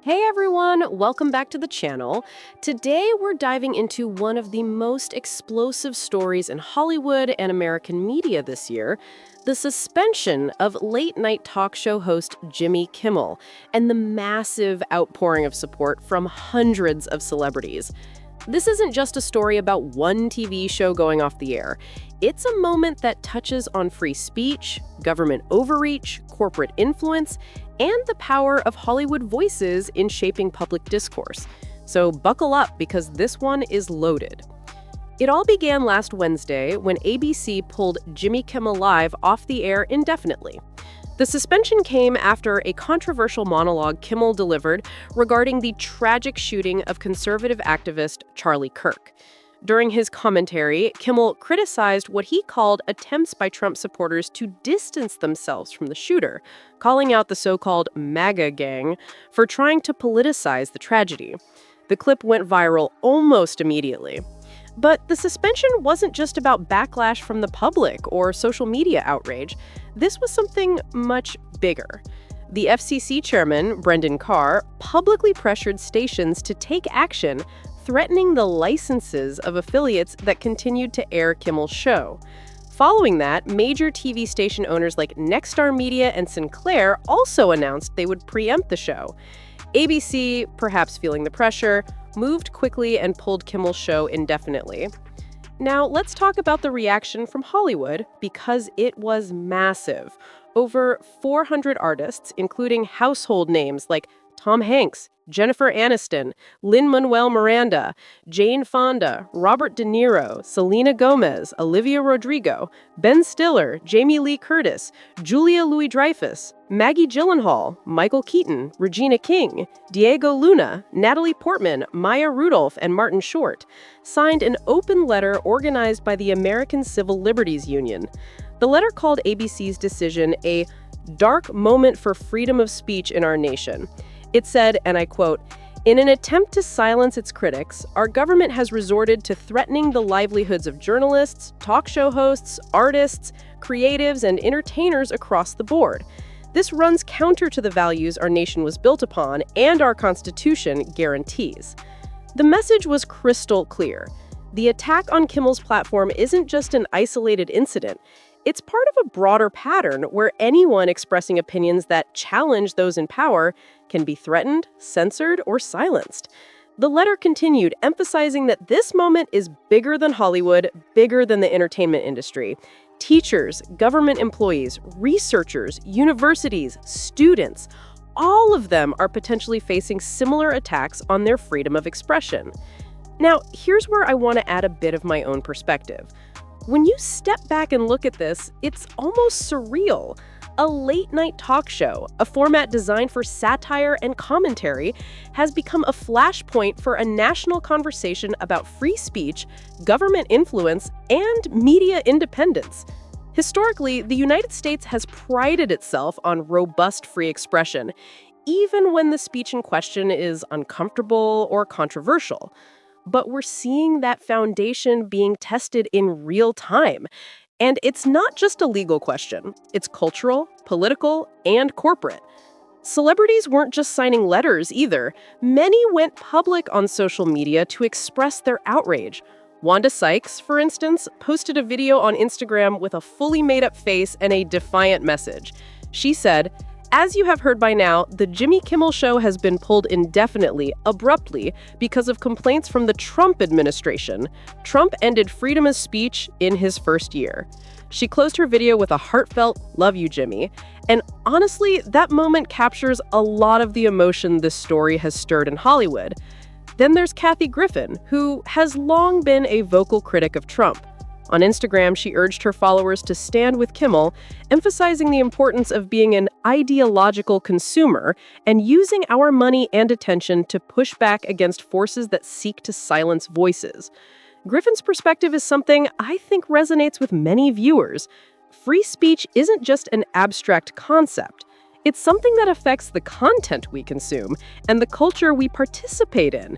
Hey everyone, welcome back to the channel. Today we're diving into one of the most explosive stories in Hollywood and American media this year, the suspension of late-night talk show host Jimmy Kimmel and the massive outpouring of support from hundreds of celebrities. This isn't just a story about one TV show going off the air. It's a moment that touches on free speech, government overreach, corporate influence, and the power of Hollywood voices in shaping public discourse. So buckle up because this one is loaded. It all began last Wednesday when ABC pulled Jimmy Kimmel Live off the air indefinitely. The suspension came after a controversial monologue Kimmel delivered regarding the tragic shooting of conservative activist Charlie Kirk. During his commentary, Kimmel criticized what he called attempts by Trump supporters to distance themselves from the shooter, calling out the so-called MAGA gang for trying to politicize the tragedy. The clip went viral almost immediately. But the suspension wasn't just about backlash from the public or social media outrage. This was something much bigger. The FCC chairman, Brendan Carr, publicly pressured stations to take action, threatening the licenses of affiliates that continued to air Kimmel's show. Following that, major TV station owners like Nexstar Media and Sinclair also announced they would preempt the show. ABC, perhaps feeling the pressure, moved quickly and pulled Kimmel's show indefinitely. Now, let's talk about the reaction from Hollywood, because it was massive. Over 400 artists, including household names like Tom Hanks, Jennifer Aniston, Lin-Manuel Miranda, Jane Fonda, Robert De Niro, Selena Gomez, Olivia Rodrigo, Ben Stiller, Jamie Lee Curtis, Julia Louis-Dreyfus, Maggie Gyllenhaal, Michael Keaton, Regina King, Diego Luna, Natalie Portman, Maya Rudolph, and Martin Short, signed an open letter organized by the American Civil Liberties Union. The letter called ABC's decision a dark moment for freedom of speech in our nation. It said, and I quote, "In an attempt to silence its critics, our government has resorted to threatening the livelihoods of journalists, talk show hosts, artists, creatives, and entertainers across the board. This runs counter to the values our nation was built upon and our Constitution guarantees." The message was crystal clear. The attack on Kimmel's platform isn't just an isolated incident. It's part of a broader pattern where anyone expressing opinions that challenge those in power can be threatened, censored, or silenced. The letter continued, emphasizing that this moment is bigger than Hollywood, bigger than the entertainment industry. Teachers, government employees, researchers, universities, students, all of them are potentially facing similar attacks on their freedom of expression. Now, here's where I want to add a bit of my own perspective. When you step back and look at this, it's almost surreal. A late-night talk show, a format designed for satire and commentary, has become a flashpoint for a national conversation about free speech, government influence, and media independence. Historically, the United States has prided itself on robust free expression, even when the speech in question is uncomfortable or controversial. But we're seeing that foundation being tested in real time. And it's not just a legal question. It's cultural, political, and corporate. Celebrities weren't just signing letters either. Many went public on social media to express their outrage. Wanda Sykes, for instance, posted a video on Instagram with a fully made-up face and a defiant message. She said, "As you have heard by now, the Jimmy Kimmel Show has been pulled indefinitely, abruptly, because of complaints from the Trump administration. Trump ended freedom of speech in his first year." She closed her video with a heartfelt, "Love you, Jimmy." And honestly, that moment captures a lot of the emotion this story has stirred in Hollywood. Then there's Kathy Griffin, who has long been a vocal critic of Trump. On Instagram, she urged her followers to stand with Kimmel, emphasizing the importance of being an ideological consumer and using our money and attention to push back against forces that seek to silence voices. Griffin's perspective is something I think resonates with many viewers. Free speech isn't just an abstract concept. It's something that affects the content we consume and the culture we participate in.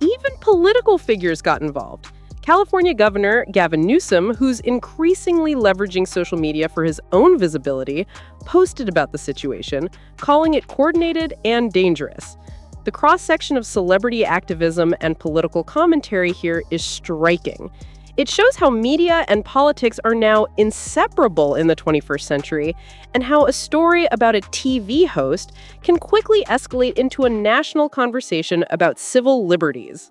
Even political figures got involved. California Governor Gavin Newsom, who's increasingly leveraging social media for his own visibility, posted about the situation, calling it coordinated and dangerous. The cross-section of celebrity activism and political commentary here is striking. It shows how media and politics are now inseparable in the 21st century, and how a story about a TV host can quickly escalate into a national conversation about civil liberties.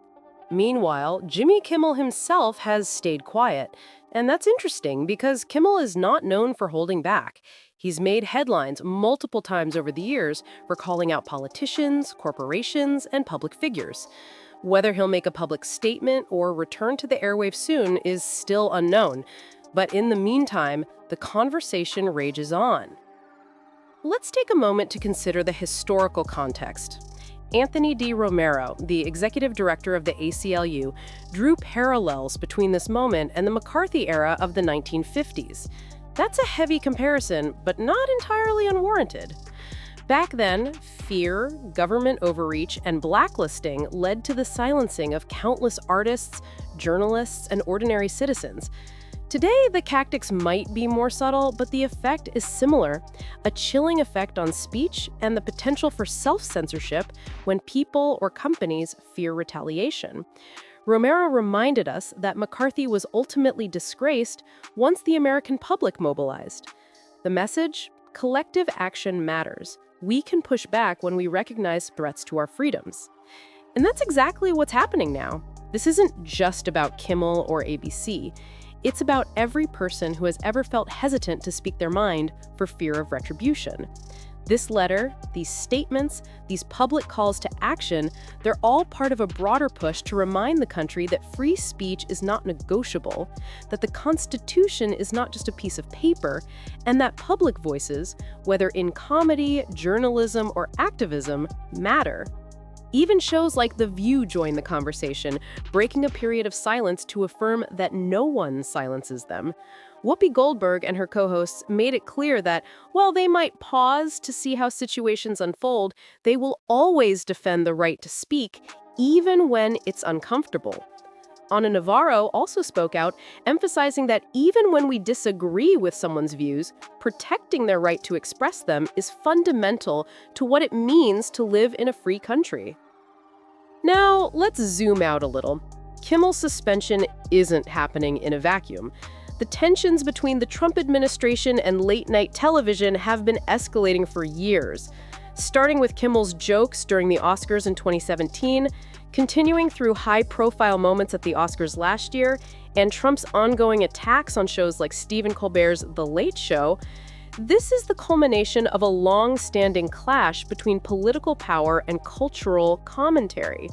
Meanwhile, Jimmy Kimmel himself has stayed quiet. And that's interesting because Kimmel is not known for holding back. He's made headlines multiple times over the years for calling out politicians, corporations, and public figures. Whether he'll make a public statement or return to the airwaves soon is still unknown. But in the meantime, the conversation rages on. Let's take a moment to consider the historical context. Anthony D. Romero, the executive director of the ACLU, drew parallels between this moment and the McCarthy era of the 1950s. That's a heavy comparison, but not entirely unwarranted. Back then, fear, government overreach, and blacklisting led to the silencing of countless artists, journalists, and ordinary citizens. Today, the tactics might be more subtle, but the effect is similar, a chilling effect on speech and the potential for self-censorship when people or companies fear retaliation. Romero reminded us that McCarthy was ultimately disgraced once the American public mobilized. The message? Collective action matters. We can push back when we recognize threats to our freedoms. And that's exactly what's happening now. This isn't just about Kimmel or ABC. It's about every person who has ever felt hesitant to speak their mind for fear of retribution. This letter, these statements, these public calls to action, they're all part of a broader push to remind the country that free speech is not negotiable, that the Constitution is not just a piece of paper, and that public voices, whether in comedy, journalism, or activism, matter. Even shows like The View join the conversation, breaking a period of silence to affirm that no one silences them. Whoopi Goldberg and her co-hosts made it clear that, while they might pause to see how situations unfold, they will always defend the right to speak, even when it's uncomfortable. Ana Navarro also spoke out, emphasizing that even when we disagree with someone's views, protecting their right to express them is fundamental to what it means to live in a free country. Now, let's zoom out a little. Kimmel's suspension isn't happening in a vacuum. The tensions between the Trump administration and late-night television have been escalating for years, starting with Kimmel's jokes during the Oscars in 2017, continuing through high-profile moments at the Oscars last year, and Trump's ongoing attacks on shows like Stephen Colbert's The Late Show. This is the culmination of a long-standing clash between political power and cultural commentary.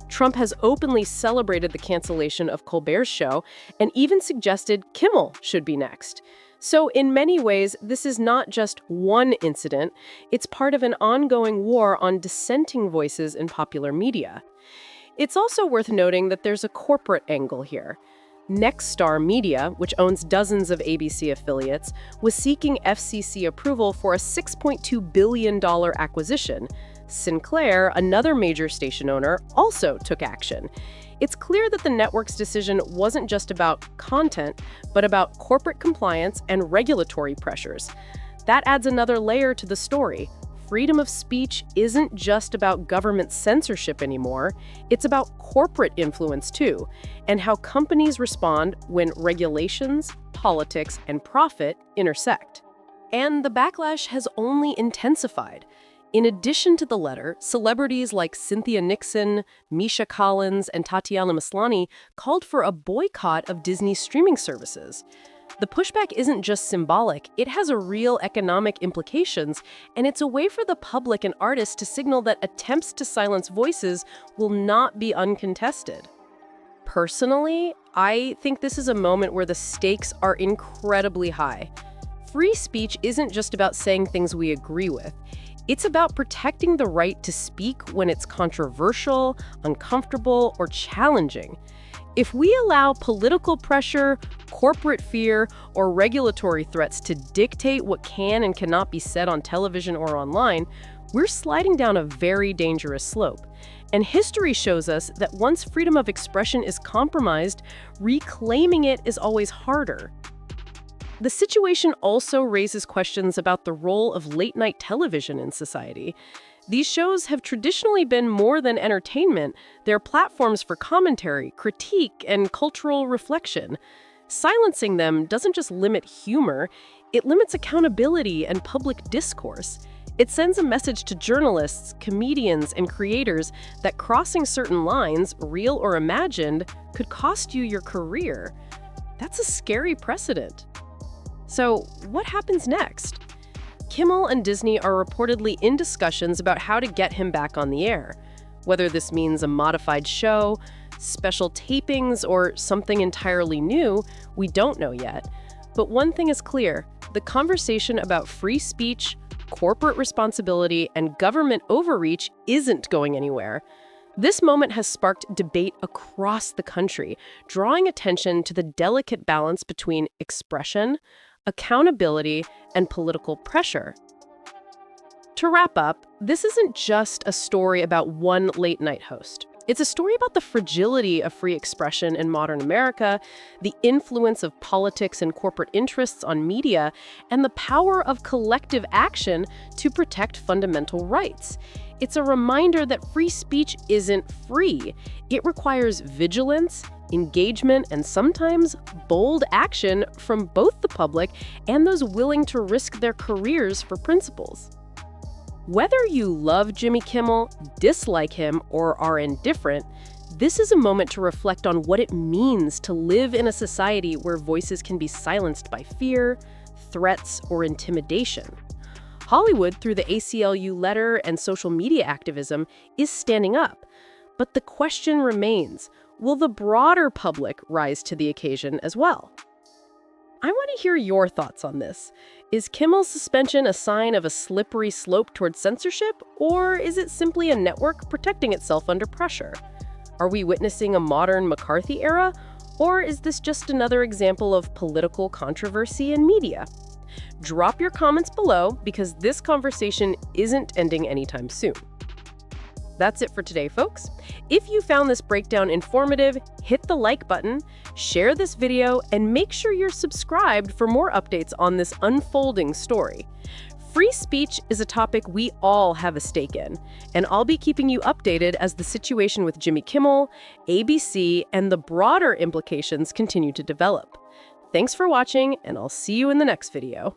Trump has openly celebrated the cancellation of Colbert's show and even suggested Kimmel should be next. So in many ways, this is not just one incident, it's part of an ongoing war on dissenting voices in popular media. It's also worth noting that there's a corporate angle here. Nexstar Media, which owns dozens of ABC affiliates, was seeking FCC approval for a $6.2 billion acquisition. Sinclair, another major station owner, also took action. It's clear that the network's decision wasn't just about content, but about corporate compliance and regulatory pressures. That adds another layer to the story. Freedom of speech isn't just about government censorship anymore, it's about corporate influence too, and how companies respond when regulations, politics, and profit intersect. And the backlash has only intensified. In addition to the letter, celebrities like Cynthia Nixon, Misha Collins, and Tatiana Maslany called for a boycott of Disney's streaming services. The pushback isn't just symbolic, it has a real economic implications, and it's a way for the public and artists to signal that attempts to silence voices will not be uncontested. Personally, I think this is a moment where the stakes are incredibly high. Free speech isn't just about saying things we agree with. It's about protecting the right to speak when it's controversial, uncomfortable, or challenging. If we allow political pressure, corporate fear, or regulatory threats to dictate what can and cannot be said on television or online, we're sliding down a very dangerous slope. And history shows us that once freedom of expression is compromised, reclaiming it is always harder. The situation also raises questions about the role of late-night television in society. These shows have traditionally been more than entertainment. They're platforms for commentary, critique, and cultural reflection. Silencing them doesn't just limit humor, it limits accountability and public discourse. It sends a message to journalists, comedians, and creators that crossing certain lines, real or imagined, could cost you your career. That's a scary precedent. So, what happens next? Kimmel and Disney are reportedly in discussions about how to get him back on the air. Whether this means a modified show, special tapings, or something entirely new, we don't know yet. But one thing is clear, the conversation about free speech, corporate responsibility, and government overreach isn't going anywhere. This moment has sparked debate across the country, drawing attention to the delicate balance between expression, accountability, and political pressure. To wrap up, this isn't just a story about one late-night host. It's a story about the fragility of free expression in modern America, the influence of politics and corporate interests on media, and the power of collective action to protect fundamental rights. It's a reminder that free speech isn't free. It requires vigilance, engagement, and sometimes bold action from both the public and those willing to risk their careers for principles. Whether you love Jimmy Kimmel, dislike him, or are indifferent, this is a moment to reflect on what it means to live in a society where voices can be silenced by fear, threats, or intimidation. Hollywood, through the ACLU letter and social media activism, is standing up. But the question remains, will the broader public rise to the occasion as well? I want to hear your thoughts on this. Is Kimmel's suspension a sign of a slippery slope towards censorship, or is it simply a network protecting itself under pressure? Are we witnessing a modern McCarthy era, or is this just another example of political controversy in media? Drop your comments below because this conversation isn't ending anytime soon. That's it for today, folks. If you found this breakdown informative, hit the like button, share this video, and make sure you're subscribed for more updates on this unfolding story. Free speech is a topic we all have a stake in, and I'll be keeping you updated as the situation with Jimmy Kimmel, ABC, and the broader implications continue to develop. Thanks for watching, and I'll see you in the next video.